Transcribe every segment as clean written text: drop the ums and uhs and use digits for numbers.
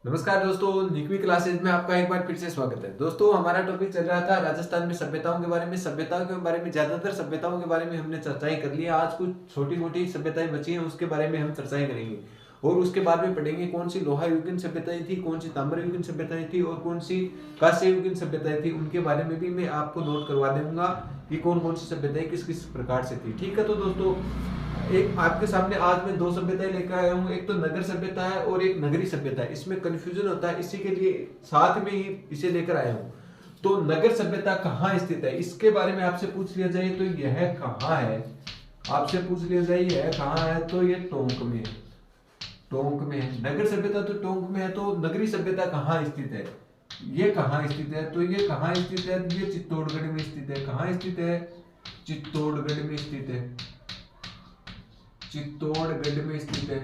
नमस्कार दोस्तों, निकवी क्लासेज में आपका एक बार फिर से स्वागत है। दोस्तों, हमारा टॉपिक चल रहा था राजस्थान में सभ्यताओं के बारे में। सभ्यताओं के बारे में ज्यादातर सभ्यताओं के बारे में हमने चर्चाएं कर ली है। आज कुछ छोटी मोटी सभ्यताएं बची हैं, उसके बारे में हम चर्चाएं करेंगे और उसके बाद में पढ़ेंगे कौन सी लोहा युगीन सभ्यताएं थी, कौन सी ताम्र युगीन सभ्यताएं थी और कौन सी कांस्य युगीन सभ्यताएं थी। उनके बारे में भी मैं आपको नोट करवा दूंगा कि कौन कौन सी सभ्यताएं किस किस प्रकार से थी। ठीक है, तो दोस्तों एक आपके सामने आज मैं दो सभ्यताएं लेकर आया हूँ। एक तो नगर सभ्यता है और एक नगरी सभ्यता है। इसमें कंफ्यूजन होता है, इसी के लिए साथ में ही इसे लेकर आया हूँ। तो नगर सभ्यता कहाँ स्थित है, इसके बारे में आपसे पूछ लिया जाए तो यह कहाँ है। आपसे पूछ लिया जाए यह कहाँ है, तो ये टोंक में है। टोंक में है नगर सभ्यता, तो टोंक में है। तो नगरी सभ्यता कहाँ स्थित है, ये कहाँ स्थित है, तो ये कहाँ स्थित है, ये चित्तौड़गढ़ में स्थित है। कहाँ स्थित है, चित्तौड़गढ़ में स्थित है। चित्तौड़गढ़ में स्थित है।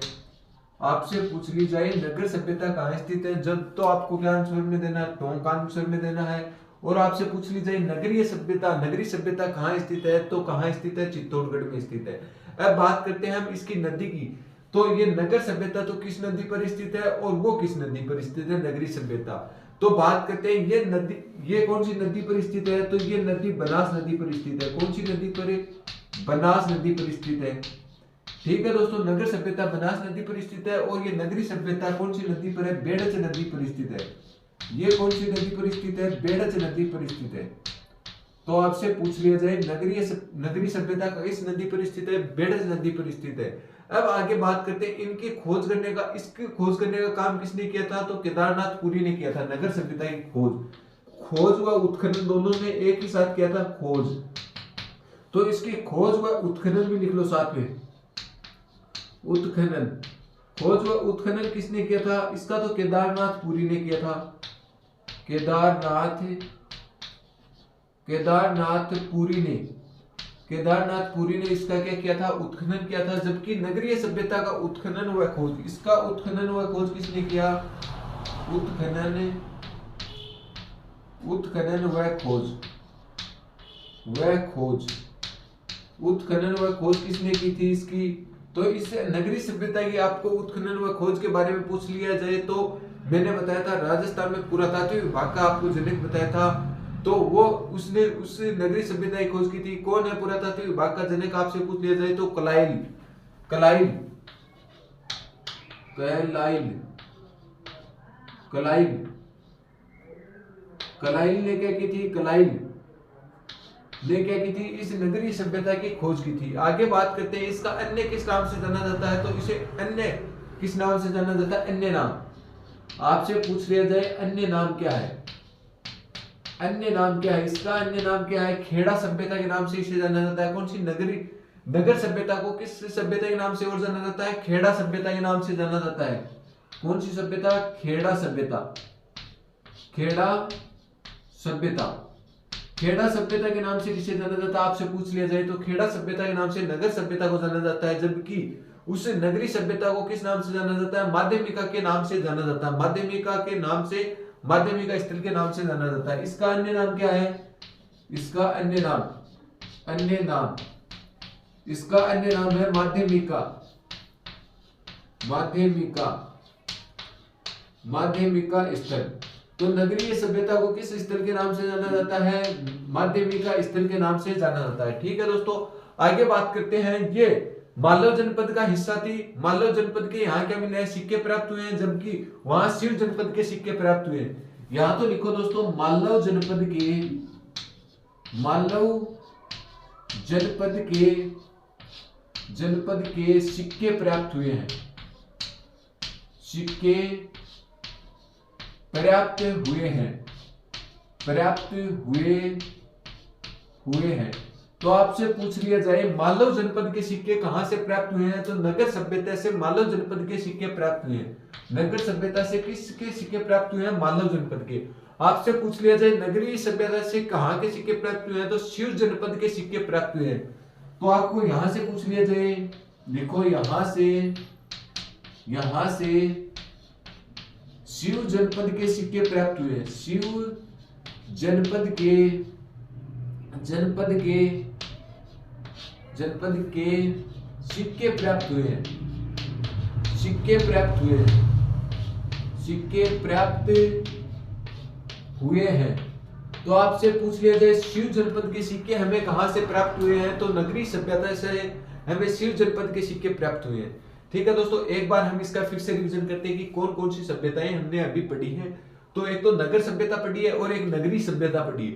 आपसे पूछ ली जाए नगर सभ्यता कहाँ स्थित है, जब तो आपको क्या आंसर में देना है, टोंक आंसर में देना है। और आपसे पूछ ली जाए नगरीय सभ्यता, नगरी सभ्यता कहाँ स्थित है, तो कहाँ स्थित है, चित्तौड़गढ़ में स्थित है। अब बात करते हैं हम इसकी नदी की। तो ये नगर सभ्यता तो किस नदी पर स्थित है और वो किस नदी पर स्थित है, नगरी सभ्यता। तो बात करते हैं ये नदी, ये कौन सी नदी पर स्थित है, तो ये नदी बनास नदी पर स्थित है। कौन सी नदी पर, बनास नदी पर स्थित है। ठीक है दोस्तों, नगर सभ्यता बनास नदी पर स्थित है और ये नगरी सभ्यता कौन सी नदी पर है, बेड़च नदी पर स्थित है। ये कौन सी नदी पर स्थित है, बेड़च नदी पर स्थित है। तो आपसे पूछ लिया जाए नगरी सभ्यता किस नदी पर स्थित है, बेड़च नदी पर स्थित है। अब आगे बात करते हैं इनकी खोज करने का। इसकी खोज करने का काम किसने किया था, तो केदारनाथ पुरी ने किया था। नगर सभ्यता की खोज व उत्खनन दोनों ने एक ही साथ किया था, खोज। तो इसकी खोज व उत्खनन भी लिख लो साथ में, उत्खनन। खोज व उत्खनन किसने किया था, इसका तो केदारनाथ पुरी ने किया था। केदारनाथ पुरी ने इसका क्या किया था, उत्खनन किया था। जबकि नगरीय सभ्यता का उत्खनन व खोज, इसका उत्खनन व खोज किसने किया, उत्खनन व खोज किसने की थी इसकी। तो इस नगरी सभ्यता की आपको उत्खनन व खोज के बारे में पूछ लिया जाए तो मैंने बताया था राजस्थान में पुरातात्विक विभाग का आपको जनक बताया था। तो वो उसने उस नगरी सभ्यता की खोज की थी। कौन है पुरातात्विक विभाग का जनक, आपसे पूछ लिया जाए तो कलाइल ने क्या की थी, ने क्या की थी, इस नगरीय सभ्यता की खोज की थी। आगे बात करते हैं इसका अन्य किस नाम से जाना जाता है, तो इसे अन्य किस नाम से जाना जाता है, अन्य नाम। आपसे पूछ लिया जाए अन्य नाम क्या है, इसका अन्य नाम क्या है, खेड़ा सभ्यता के नाम से इसे जाना जाता है। कौन सी नगर सभ्यता को किस सभ्यता के नाम से और जाना जाता है, खेड़ा सभ्यता के नाम से जाना जाता है। कौन सी सभ्यता, खेड़ा सभ्यता के नाम से किसे जाना जाता है। आपसे पूछ लिया जाए तो खेड़ा सभ्यता के नाम से नगर सभ्यता को जाना जाता है। जबकि उस नगरी सभ्यता को किस नाम से जाना जाता है, माध्यमिका के नाम से जाना जाता है। माध्यमिका स्थल के नाम से जाना जाता है। इसका अन्य नाम क्या है, इसका अन्य नाम है माध्यमिका स्थल। तो नगरीय सभ्यता को किस स्थल के नाम से जाना जाता है, माध्यमिका स्थल के नाम से जाना जाता है। ठीक है दोस्तों, आगे बात करते हैं। ये मालव जनपद का हिस्सा थी। मालव जनपद के यहाँ क्या मिले हैं, सिक्के प्राप्त हुए हैं, जबकि वहां शिव जनपद के सिक्के प्राप्त हुए हैं। यहां तो लिखो दोस्तों, मालव जनपद के सिक्के प्राप्त हुए हैं, पर्याप्त हुए हैं। तो आपसे पूछ लिया जाए मालव जनपद के सिक्के कहां से प्राप्त हुए हैं, तो नगर सभ्यता से मालव जनपद के सिक्के प्राप्त हुए हैं। नगर सभ्यता से किसके सिक्के प्राप्त हुए हैं, मालव जनपद के। आपसे पूछ लिया जाए नगरीय सभ्यता से कहां के सिक्के प्राप्त हुए हैं, तो शिव जनपद के सिक्के प्राप्त हुए हैं। तो आपको यहां से पूछ लिया जाए, देखो यहां से शिव जनपद के सिक्के प्राप्त हुए हैं। शिव जनपद के सिक्के प्राप्त हुए हैं। सिक्के प्राप्त हुए हैं। तो आपसे पूछ लिया जाए शिव जनपद के सिक्के हमें कहां से प्राप्त हुए हैं, तो नगरी सभ्यता से हमें शिव जनपद के सिक्के प्राप्त हुए हैं। ठीक है दोस्तों, एक बार हम इसका फिर से रिवीजन करते हैं कि कौन कौन सी सभ्यताएं हमने अभी पढ़ी है। तो एक तो नगर सभ्यता पढ़ी है और एक नगरी सभ्यता पढ़ी है।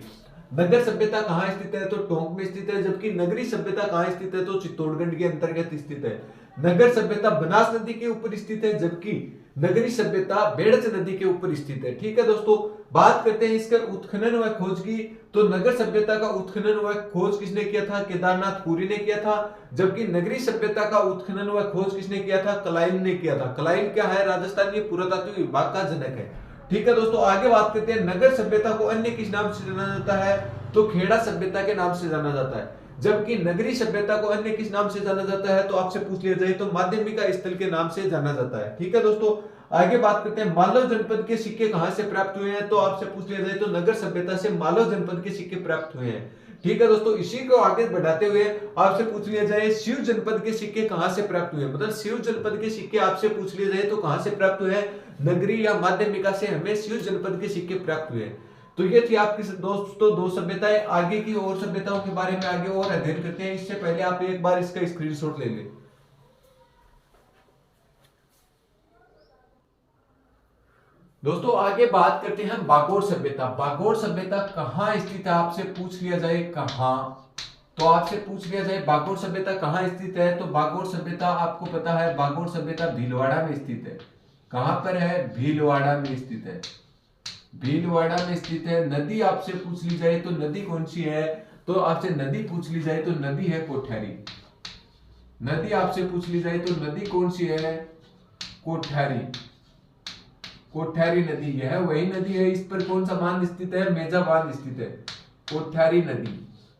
नगर सभ्यता कहाँ स्थित है, तो टोंक में स्थित है, जबकि नगरी सभ्यता कहाँ स्थित है, तो चित्तौड़गढ़ के अंतर्गत स्थित है। नगर सभ्यता बनास नदी के ऊपर स्थित है, जबकि नगरी सभ्यता बेड़च नदी के ऊपर स्थित है। ठीक है दोस्तों, बात करते हैं इसका उत्खनन व खोज की। तो नगर सभ्यता का उत्खनन व खोज किसने किया था, केदारनाथ पुरी ने किया था, जबकि नगरी सभ्यता का उत्खनन व खोज किसने किया था, कलाइन ने किया था। कलाइन क्या है, राजस्थान के पुरातात्विक विभाग का जनक है। ठीक है दोस्तों, आगे बात करते हैं नगर सभ्यता को अन्य किस नाम से जाना जाता है, तो खेड़ा सभ्यता के नाम से जाना जाता है, जबकि नगरी सभ्यता को अन्य किस नाम से जाना जाता है, तो आपसे पूछ लिया जाए तो माध्यमिका स्थल के नाम से जाना जाता है। ठीक है दोस्तों, आगे बात करते हैं मालव जनपद के सिक्के कहां से प्राप्त हुए हैं, तो आपसे पूछ लिया जाए तो नगर सभ्यता से मालव जनपद के सिक्के प्राप्त हुए हैं। ठीक है दोस्तों, इसी को आगे बढ़ाते हुए आपसे पूछ लिया जाए शिव जनपद के सिक्के कहां से प्राप्त हुए, मतलब शिव जनपद के सिक्के आपसे पूछ लिए जाए तो कहां से प्राप्त हुए हैं, नगरी या माध्यमिका से हमें शिव जनपद के सिक्के प्राप्त हुए। तो ये थी आपकी दोस्तों दो सभ्यताएं। आगे की और सभ्यताओं के बारे में आगे और अध्ययन करते हैं, इससे पहले आप एक बार इसका स्क्रीनशॉट ले लें। दोस्तों आगे बात करते हैं बागोर सभ्यता। बागोर सभ्यता कहां स्थित है, आपसे पूछ लिया जाए कहां, तो आपसे पूछ लिया जाए बागोर सभ्यता कहां स्थित है, तो बागोर सभ्यता आपको पता है, बागोर सभ्यता भीलवाड़ा में स्थित है। कहां पर है, भीलवाड़ा में स्थित है, भीलवाड़ा में स्थित है। नदी आपसे पूछ ली जाए तो नदी कौन सी है, तो आपसे नदी पूछ ली जाए तो नदी है कोठारी। नदी आपसे पूछ ली जाए तो नदी कौन सी है, कोठारी, कोठारी नदी। यह वही नदी है, इस पर कौन सा बांध स्थित है, मेजा बांध स्थित है, कोठारी नदी।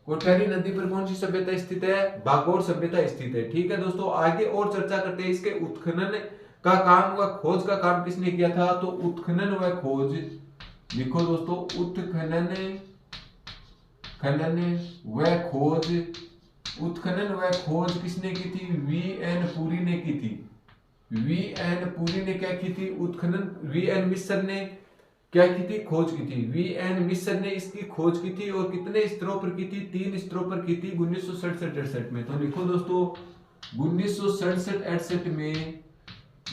कोठारी नदी पर कौन सी सभ्यता स्थित है, बागोर सभ्यता स्थित है। ठीक है दोस्तों, आगे और चर्चा करते हैं। इसके उत्खनन का काम व खोज का काम किसने किया था, तो उत्खनन व खोज लिखो दोस्तों, उत्खनन खनन व खोज, उत्खनन व खोज किसने की थी, वीएन पुरी ने की थी। वीएन पुरी ने क्या की थी, उत्खनन। वीएन मिश्र ने क्या की थी, खोज की थी। वीएन मिश्र ने इसकी खोज की थी और कितने स्तरों पर की थी, 3 स्तरों पर की थी 1967-68 में। तो लिखो दोस्तों 1967-68 में,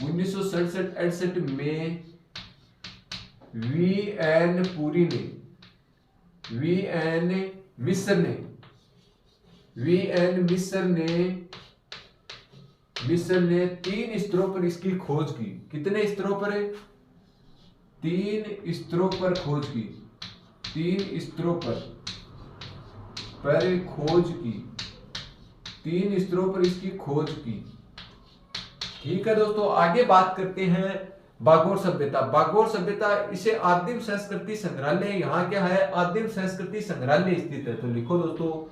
1967-68 में वीएन पुरी ने, वीएन मिश्र ने, वीएन मिश्र ने 3 स्तरों पर इसकी खोज की। कितने स्तरों पर, 3 स्तरों पर खोज की, 3 स्तरों पर खोज की, 3 स्तरों पर इसकी खोज की। ठीक है दोस्तों, आगे बात करते हैं बागोर सभ्यता। बागोर सभ्यता, इसे आदिम संस्कृति संग्रहालय, यहाँ क्या है, आदिम संस्कृति संग्रहालय स्थित है। तो लिखो दोस्तों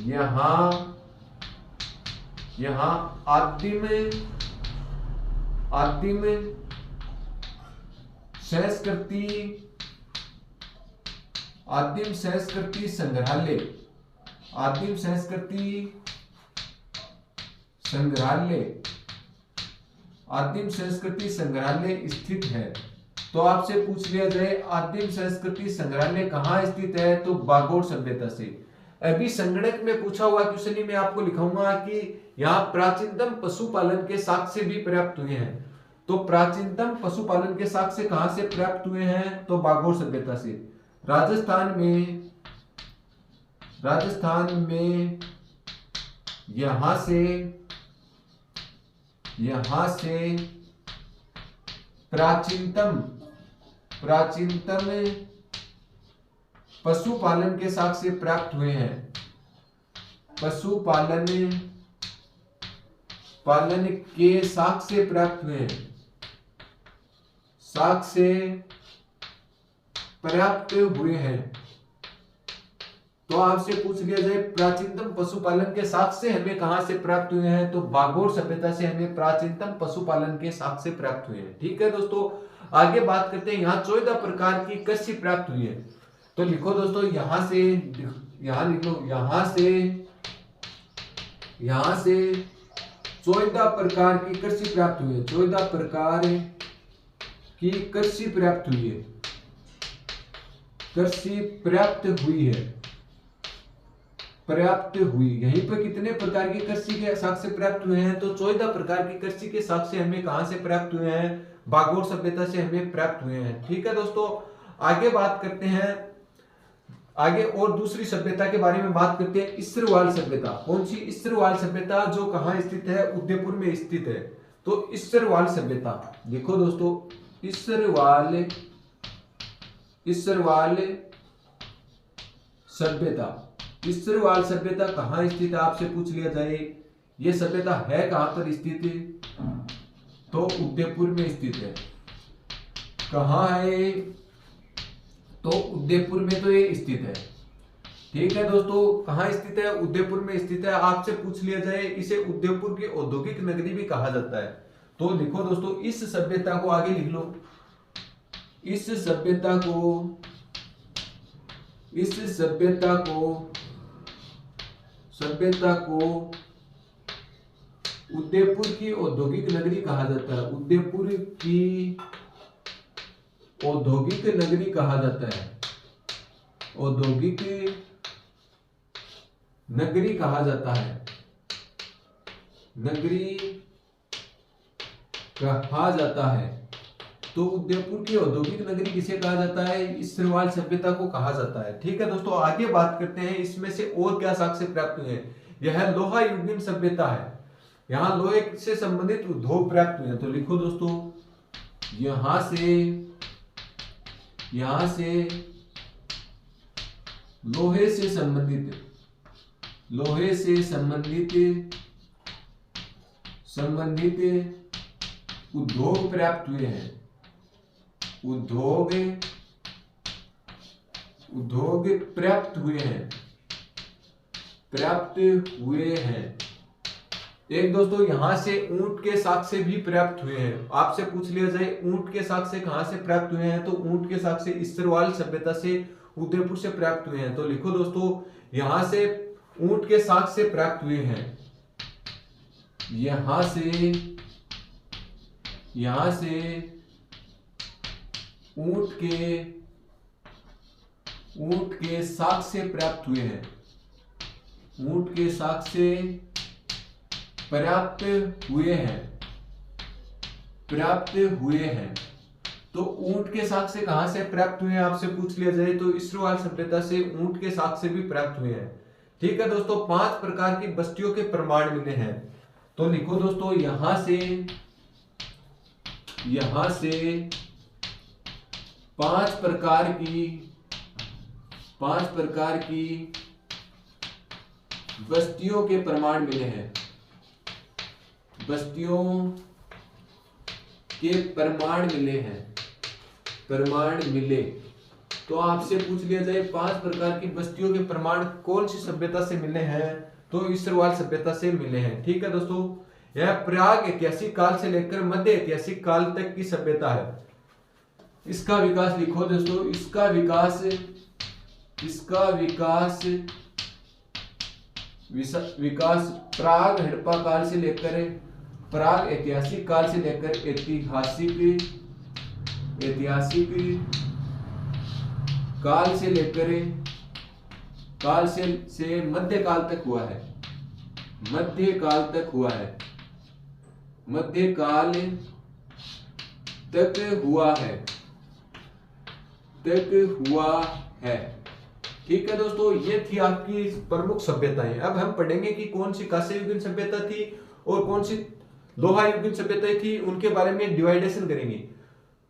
यहाँ आदिम संस्कृति, आदिम संस्कृति संग्रहालय, आदिम संस्कृति संग्रहालय, आदिम संस्कृति संग्रहालय स्थित है। तो आपसे पूछ लिया जाए आदिम संस्कृति संग्रहालय कहाँ स्थित है, तो बागोर सभ्यता से। अभी संगणक में पूछा हुआ क्वेश्चन ही मैं आपको लिखाऊंगा कि यहाँ प्राचीनतम पशुपालन के साक्ष्य भी प्राप्त हुए हैं। तो प्राचीनतम पशुपालन के साक्ष्य कहां से प्राप्त हुए हैं, तो बागोर सभ्यता से। राजस्थान में यहां से प्राचीनतम पशुपालन के साक्ष्य प्राप्त हुए हैं। पशुपालन के साक्ष्य प्राप्त हुए हैं, साक्ष्य प्राप्त हुए हैं। तो आपसे पूछ लिया जाए प्राचीनतम पशुपालन के साक्ष्य हमें कहां से प्राप्त हुए हैं, तो बागोर सभ्यता से हमें प्राचीनतम पशुपालन के साक्ष्य प्राप्त हुए हैं। ठीक है दोस्तों, आगे बात करते हैं। यहाँ 14 प्रकार की कृषि प्राप्त हुई है। तो लिखो दोस्तों यहां से, यहां लिख लो, यहां से 14 प्रकार की कृषि प्राप्त हुई है। 14 प्रकार कि कृषि पर्याप्त हुई है, कृषि पर्याप्त हुई है, पर्याप्त हुई। यहीं पर कितने प्रकार की कृषि के साक्ष्य प्राप्त हुए हैं? तो 14 प्रकार की कृषि के साक्ष्य हमें कहां से प्राप्त हुए हैं? बागोर सभ्यता से हमें प्राप्त हुए हैं। ठीक है दोस्तों, आगे बात करते हैं, आगे और दूसरी सभ्यता के बारे में बात करते हैं, इसरवाल सभ्यता। कौन सी? इसरवाल सभ्यता, जो कहां स्थित है? उदयपुर में स्थित है। तो इसरवाल सभ्यता, देखो दोस्तों, इसरवाल सभ्यता, इसरवाल सभ्यता कहां स्थित है? आपसे पूछ लिया जाए ये सभ्यता है कहां पर स्थित है? तो उदयपुर में स्थित है। कहां है? तो उदयपुर में तो ये स्थित है। ठीक है दोस्तों, कहां स्थित है? उदयपुर में स्थित है। आपसे पूछ लिया जाए इसे उदयपुर की औद्योगिक नगरी भी कहा जाता है। तो लिखो दोस्तों, इस सभ्यता को आगे लिख लो, इस सभ्यता को उदयपुर की औद्योगिक नगरी कहा जाता है। उदयपुर की औद्योगिक नगरी कहा जाता है, औद्योगिक नगरी कहा जाता है, नगरी कहा जाता है। तो उदयपुर की औद्योगिक नगरी किसे कहा जाता है? इसरवाल सभ्यता को कहा जाता है। ठीक है दोस्तों, आगे बात करते हैं इसमें से और क्या साक्ष्य प्राप्त हुए हैं। यह लोहा युगीन सभ्यता है, यहां लोहे से संबंधित उद्योग प्राप्त हुए हैं। तो लिखो दोस्तों, यहां से लोहे से संबंधित उद्योग प्राप्त हुए हैं, उद्योग प्राप्त हुए हैं। एक दोस्तों, यहां से ऊंट के साक्ष्य भी प्राप्त हुए हैं। आपसे पूछ लिया जाए ऊंट के साक्ष्य कहां से प्राप्त हुए हैं? तो ऊंट के साक्ष्य इसरवाल सभ्यता से, उदयपुर से प्राप्त हुए हैं। तो लिखो दोस्तों, यहां से ऊंट के साक्ष्य प्राप्त हुए हैं, यहां से ऊंट के साक्ष्य प्राप्त हुए हैं, ऊंट के साक्ष्य प्राप्त हुए हैं। तो ऊंट के साक्ष्य कहां से प्राप्त हुए हैं? आपसे पूछ लिया जाए तो इसरवाल सभ्यता से ऊंट के साक्ष्य भी प्राप्त हुए हैं। ठीक है दोस्तों, 5 प्रकार की बस्तियों के प्रमाण मिले हैं। तो लिखो दोस्तों, यहां से 5 प्रकार की बस्तियों के प्रमाण मिले हैं, बस्तियों के प्रमाण मिले। तो आपसे पूछ लिया जाए 5 प्रकार की बस्तियों के प्रमाण कौन सी सभ्यता से मिले हैं? तो इसरवाल सभ्यता से मिले हैं। ठीक है दोस्तों, यह प्राग ऐतिहासिक काल से लेकर मध्य ऐतिहासिक काल तक की सभ्यता है। इसका विकास लिखो दोस्तों, इसका विकास प्राग हड़प्पा काल से लेकर, प्राग ऐतिहासिक काल से लेकर ऐतिहासिक काल से लेकर से मध्यकाल तक हुआ है, मध्यकाल तक हुआ है। ठीक है दोस्तों, ये थी आपकी प्रमुख सभ्यताएं। अब हम पढ़ेंगे कि कौन सी कांस्य युगीन सभ्यता थी और कौन सी लोहा युगीन सभ्यता थी, उनके बारे में डिवाइडेशन करेंगे।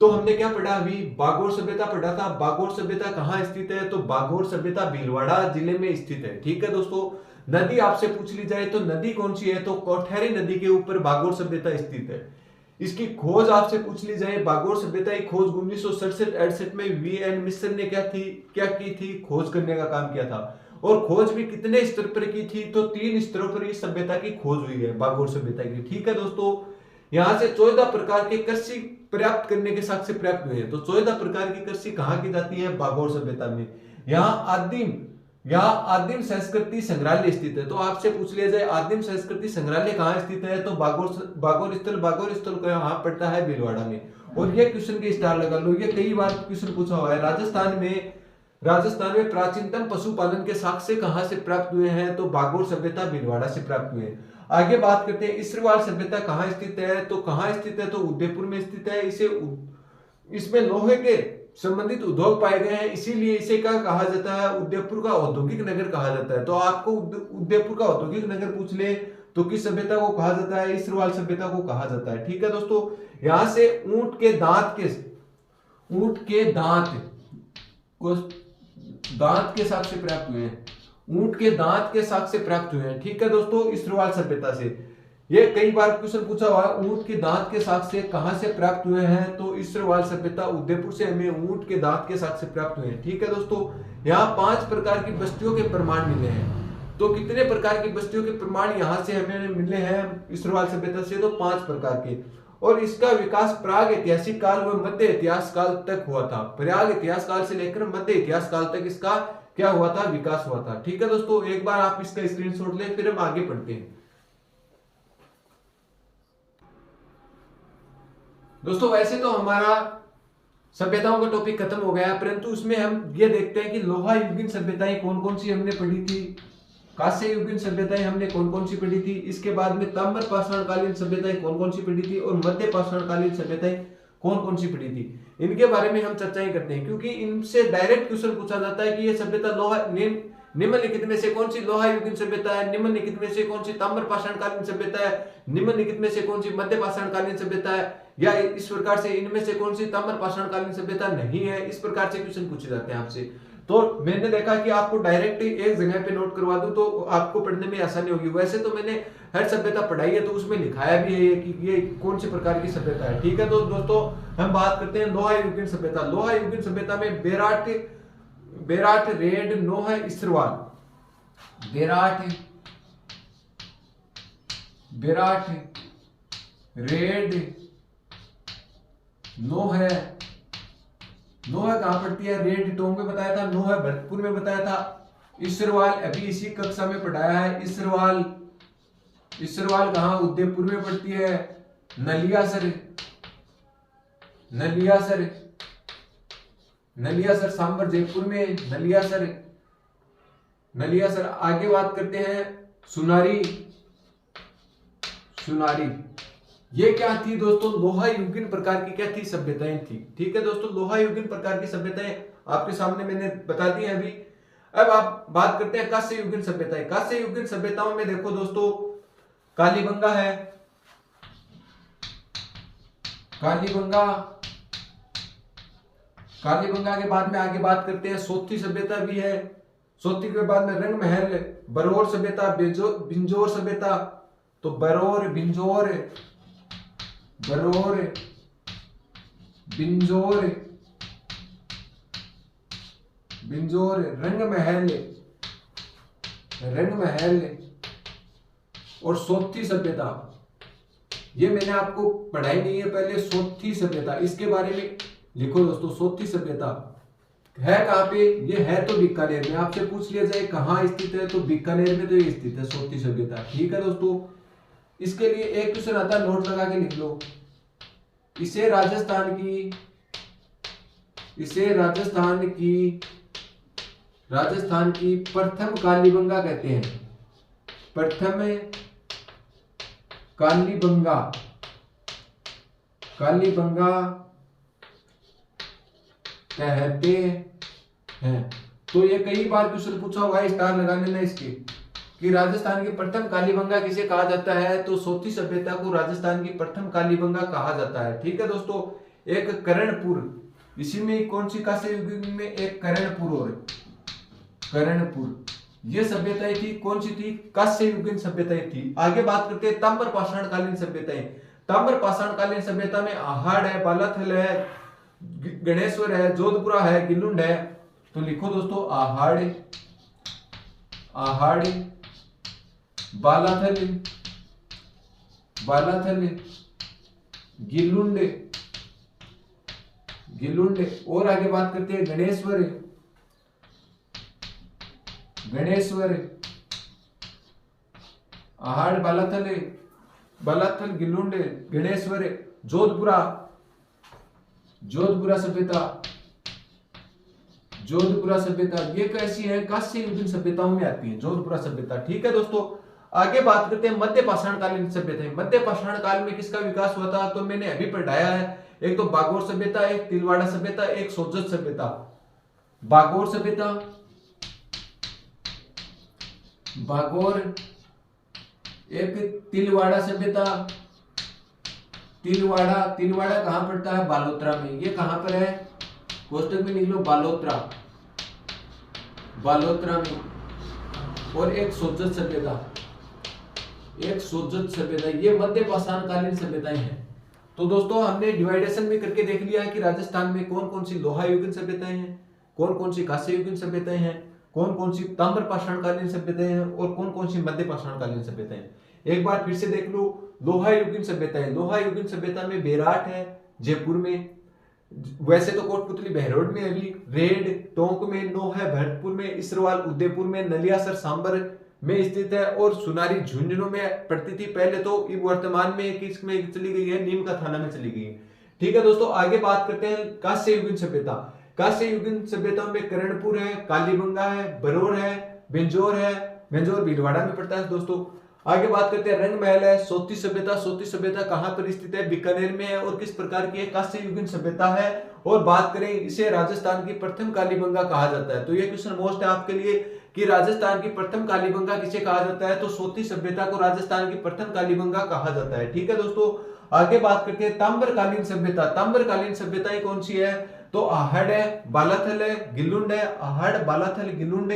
तो हमने क्या पढ़ा? अभी बागोर सभ्यता पढ़ा था। बागोर सभ्यता कहाँ स्थित है? तो बागोर सभ्यता भीलवाड़ा जिले में स्थित है। ठीक है दोस्तों, नदी आपसे पूछ ली जाए तो नदी कौन सी है? तो कोठारी नदी के ऊपर बागोर सभ्यता स्थित है। इसकी खोज आपसे पूछ ली जाए, बागोर सभ्यता की खोज 1967-68 में वी.एन. मिश्र ने क्या की थी? खोज करने का काम किया था। और खोज भी कितने स्तर पर की थी? तो 3 स्तरों पर इस सभ्यता की खोज हुई है, बागोर सभ्यता की। ठीक है दोस्तों, यहां से 14 प्रकार के कृषि प्राप्त करने के साक्ष्य प्राप्त हुए हैं। तो 14 प्रकार की कृषि कहां की जाती है? बागोर सभ्यता में। यहाँ आदिम संस्कृति संग्रहालय स्थित है। तो आपसे पूछ लिया जाए आदिम संस्कृति संग्रहालय कहाँ स्थित है? तो बागोर स्थल कहाँ पड़ता है? भीलवाड़ा में। और ये क्वेश्चन के स्टार लगा लो, ये कई बार क्वेश्चन पूछा हुआ है। राजस्थान में प्राचीनतम पशुपालन के साक्ष्य कहां से प्राप्त हुए हैं? तो बागोर सभ्यता भीलवाड़ा से प्राप्त हुए हैं। आगे बात करते हैं इसरवाल सभ्यता कहां स्थित है? तो कहां स्थित है? तो उदयपुर में स्थित है। इसमें लोहे के संबंधित उद्योग पाए गए हैं, इसीलिए इसे क्या कहा जाता है? उदयपुर का औद्योगिक नगर कहा जाता है। तो आपको उदयपुर का औद्योगिक नगर पूछ ले तो किस सभ्यता को कहा जाता है? इसरवाल सभ्यता को कहा जाता है। ठीक है दोस्तों, यहां से ऊंट के दांत के साक्ष्य प्राप्त हुए हैं। ऊंट के दांत के साक्ष्य प्राप्त हुए हैं। ठीक है दोस्तों, इसरवाल सभ्यता से। ये कई बार क्वेश्चन पूछा हुआ है, ऊंट के दांत के साक्ष्य कहां से प्राप्त हुए हैं? तो इसरवाल सभ्यता उदयपुर से हमें ऊंट के दांत के साक्ष्य प्राप्त हुए हैं। ठीक है दोस्तों, यहाँ 5 प्रकार की बस्तियों के प्रमाण मिले हैं। तो कितने प्रकार की बस्तियों के प्रमाण यहां से हमें मिले हैं इसरवाल सभ्यता से? तो 5 प्रकार के। और इसका विकास प्राग ऐतिहासिक काल व मध्य इतिहास काल तक हुआ था। प्राग इतिहास काल से लेकर मध्य इतिहास काल तक इसका क्या हुआ था? विकास हुआ था। ठीक है दोस्तों, एक बार आप इसका स्क्रीनशॉट लें, फिर हम आगे बढ़ते हैं। दोस्तों वैसे तो हमारा सभ्यताओं का टॉपिक खत्म हो गया, परंतु उसमें हम ये देखते हैं कि लोहा युगीन सभ्यताएं कौन कौन सी हमने पढ़ी थी, कांस्य युगीन सभ्यताएं हमने कौन कौन सी पढ़ी थी, इसके बाद में ताम्र पाषाणकालीन सभ्यताएं कौन कौन सी पढ़ी थी, और मध्य पाषाणकालीन सभ्यताएं कौन कौन सी पढ़ी थी, इनके बारे में हम चर्चाएं करते हैं। क्योंकि इनसे डायरेक्ट क्वेश्चन पूछा जाता है कि ये सभ्यता लोहा निम्नलिखित में से कौन सी लोहा युगीन सभ्यता है, निम्नलिखित में से कौन सी ताम्र पाषाणकालीन सभ्यता है, निम्नलिखित में से कौन सी मध्य पाषाणकालीन सभ्यता है, या इस प्रकार से इनमें से कौन सी ताम्र पाषाणकालीन सभ्यता नहीं है। इस प्रकार से क्वेश्चन पूछे जाते हैं आपसे। तो मैंने देखा कि आपको डायरेक्ट एक जगह पे नोट करवा दूं तो आपको पढ़ने में आसानी होगी। वैसे तो मैंने हर सभ्यता पढ़ाई है, तो उसमें लिखाया भी है कि ये कौन से प्रकार की सभ्यता है। ठीक है, तो दोस्तों हम बात करते हैं लोहा युगीन सभ्यता। लोहा युगीन सभ्यता में बेराट रेड नोह इसरवाल, बेराट रेड नोह कहां पड़ती है? रेड टोंग में बताया था, नोह भरतपुर में बताया था। इसरवाल अभी इसी कक्षा में पढ़ाया है। इसरवाल कहां? उदयपुर में पड़ती है। नलियासर सांबर जयपुर में, नलियासर। आगे बात करते हैं सुनारी। ये क्या थी दोस्तों? लोहा युगीन प्रकार की क्या थी? सभ्यताएं थी। ठीक है दोस्तों, लोहा युगीन प्रकार की सभ्यताएं आपके सामने मैंने बता दी है अभी। अब आप बात करते हैं कांस्य युगीन सभ्यताएं। कांस्य युगीन सभ्यताओं में देखो दोस्तों, कालीबंगा है, कालीबंगा के बाद में आगे बात करते हैं सोथी सभ्यता भी है। सोथी के बाद में रंग महल, बरौर सभ्यता, बिंजोर सभ्यता। तो बरौर, बिंजोर, रंग महल और सोथी सभ्यता। ये मैंने आपको पढ़ाई नहीं है पहले। सोथी सभ्यता, इसके बारे में लिखो दोस्तों। सोथी सभ्यता है कहां पे? ये है तो बीकानेर में। आपसे पूछ लिया जाए कहां स्थित है, तो बीकानेर में तो ये स्थित है सोथी सभ्यता। ठीक है दोस्तों, इसके लिए एक क्वेश्चन आता है, नोट लगा के लिख लो। इसे राजस्थान की प्रथम कालीबंगा कहते हैं। प्रथम कालीबंगा कहते हैं। तो ये कई बार क्वेश्चन पूछा हुआ है, स्टार लगा लेना इसके, कि राजस्थान की प्रथम कालीबंगा किसे कहा जाता है? तो सोथी सभ्यता को राजस्थान की प्रथम कालीबंगा कहा जाता है। ठीक है दोस्तों, एक करणपुर, इसी में कौन सी कांस्य युगीन में? एक करणपुर, ये सभ्यताएं थी। कौन सी थी? कांस्य युगीन सभ्यताएं थी। आगे बात करते हैं ताम्र पाषाणकालीन सभ्यताएं। ताम्र पाषाणकालीन सभ्यता में आहाड़ है, बालाथल है, गणेश्वर है, जोधपुरा है, गिलुंड है। तो लिखो दोस्तों, आहाड़, बालाथल, गिलुंड। और आगे बात करते हैं गणेश्वर, आहाड़, बालाथल, गिलुंड, गणेश्वर, जोधपुरा, जोधपुरा सभ्यता, जोधपुरा सभ्यता ये कैसी है, कांस्य युगीन सभ्यताओं में आती है जोधपुरा सभ्यता। ठीक है दोस्तों, आगे बात करते हैं मध्य पाषाणकालीन सभ्यता। मध्य पाषाण काल में किसका विकास हुआ था, तो मैंने अभी पढ़ाया है, एक तो बागोर सभ्यता, एक तिलवाड़ा सभ्यता, एक सोजत सभ्यता। बागोर सभ्यता, बागोर, एक तिलवाड़ा सभ्यता। तिलवाड़ा, तिलवाड़ा कहां पड़ता है, बालोतरा में। ये कहां पर है, कोष्टक में लिख लो बालोतरा, बालोतरा में। और एक सोजत सभ्यता, एक सोजत सभ्यता, ये मध्य पाषाणकालीन सभ्यताएं हैं। तो दोस्तों हमने डिवाइडेशन में करके देख लिया है कि राजस्थान में कौन कौन सी लोहा युगीन सभ्यताएं हैं, कौन कौन सी कांस्य युगीन सभ्यताएं हैं, कौन कौन सी ताम्र पाषाणकालीन सभ्यताएं हैं और कौन कौन सी मध्य पाषाणकालीन सभ्यताएं। एक बार फिर से देख लो, लोहा युगीन सभ्यताएं, लोहा युगीन सभ्यता में बेराट है जयपुर में, वैसे तो कोटपुतली बहरोड में, अभी रेड टोंक में, नो है भरतपुर में, इसरवाल उदयपुर में, नलियासर सांबर में स्थित है, और सुनारी झुंझुनू में पड़ती थी पहले, तो वर्तमान में किसमें चली गई है, नीम का थाना में चली गई है। ठीक है दोस्तों, आगे बात करते हैं कांस्य युगीन सभ्यता। कांस्य युगीन सभ्यताओं में करणपुर है, कालीबंगा है, बरोर है, बेंजोर है, बेंजोर भीलवाड़ा में पड़ता है दोस्तों। आगे बात करते हैं रंग महल है, सोती सभ्यता। सोती सभ्यता कहां पर स्थित है, बीकानेर में है, और किस प्रकार की है, कांस्य युगीन सभ्यता है। और बात करें, इसे राजस्थान की प्रथम कालीबंगा कहा जाता है। तो ये क्वेश्चन मोस्ट है आपके लिए कि राजस्थान की प्रथम कालीबंगा किसे कहा जाता है, तो सोती सभ्यता को राजस्थान की प्रथम कालीबंगा कहा जाता है। ठीक है दोस्तों, आगे बात करते हैं ताम्रकालीन सभ्यता। ताम्रकालीन सभ्यताएं कौन सी है, तो आहड़ है, बालाथल है, गिलुंड है, आहड़, बालाथल, गिलुंड।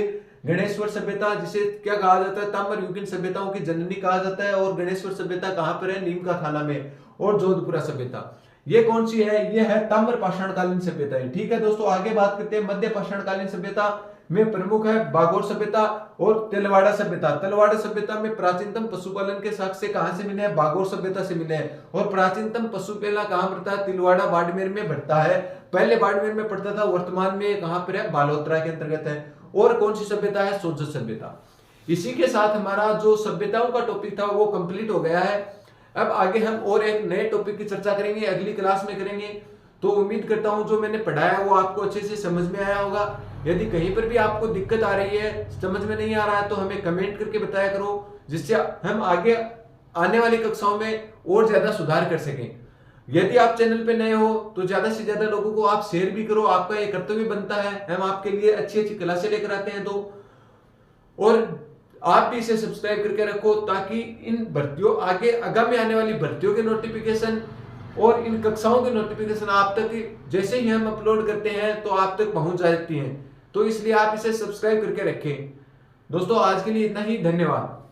गणेश्वर सभ्यता, जिसे क्या कहा जाता है, ताम्र युगीन सभ्यताओं की जननी कहा जाता है, और गणेश्वर सभ्यता कहां पर है, नीम का थाना में। और जोधपुरा सभ्यता ये कौन सी है, ये है ताम्र पाषाणकालीन सभ्यताएं। ठीक है दोस्तों, आगे बात करते हैं मध्य पाषाणकालीन सभ्यता में प्रमुख है बागोर सभ्यता और तिलवाड़ा सभ्यता। तिलवाड़ा सभ्यता में प्राचीनतम पशुपालन के साक्ष्य कहां से मिले हैं, बागोर सभ्यता से मिले हैं। और प्राचीनतम पशु मेला कहां पड़ता है, तिलवाड़ा बाड़मेर में पड़ता है। पहले बाड़मेर में पड़ता था, वर्तमान में कहां पर है, बालोतरा के अंतर्गत है। और कौन सी सभ्यता है, सोजत सभ्यता। इसी के साथ हमारा जो सभ्यताओं का टॉपिक था वो कंप्लीट हो गया है। अब आगे हम और एक नए टॉपिक की चर्चा करेंगे, अगली क्लास में करेंगे। तो उम्मीद करता हूं जो मैंने पढ़ाया वो आपको अच्छे से समझ में आया होगा। यदि कहीं पर भी आपको दिक्कत आ रही है, समझ में नहीं आ रहा है, तो हमें कमेंट करके बताया करो, जिससे हम आगे आने वाली कक्षाओं में और ज्यादा सुधार कर सकें। यदि आप चैनल पे नए हो तो ज्यादा से ज्यादा लोगों को आप शेयर भी करो, आपका ये कर्तव्य बनता है। हम आपके लिए अच्छी अच्छी क्लासें लेकर आते हैं, तो और आप भी इसे सब्सक्राइब करके रखो, ताकि इन भर्तियों, आगे आगामी आने वाली भर्तियों के नोटिफिकेशन और इन कक्षाओं के नोटिफिकेशन आप तक जैसे ही हम अपलोड करते हैं तो आप तक पहुंच जाती हैं। तो इसलिए आप इसे सब्सक्राइब करके रखें। दोस्तों आज के लिए इतना ही, धन्यवाद।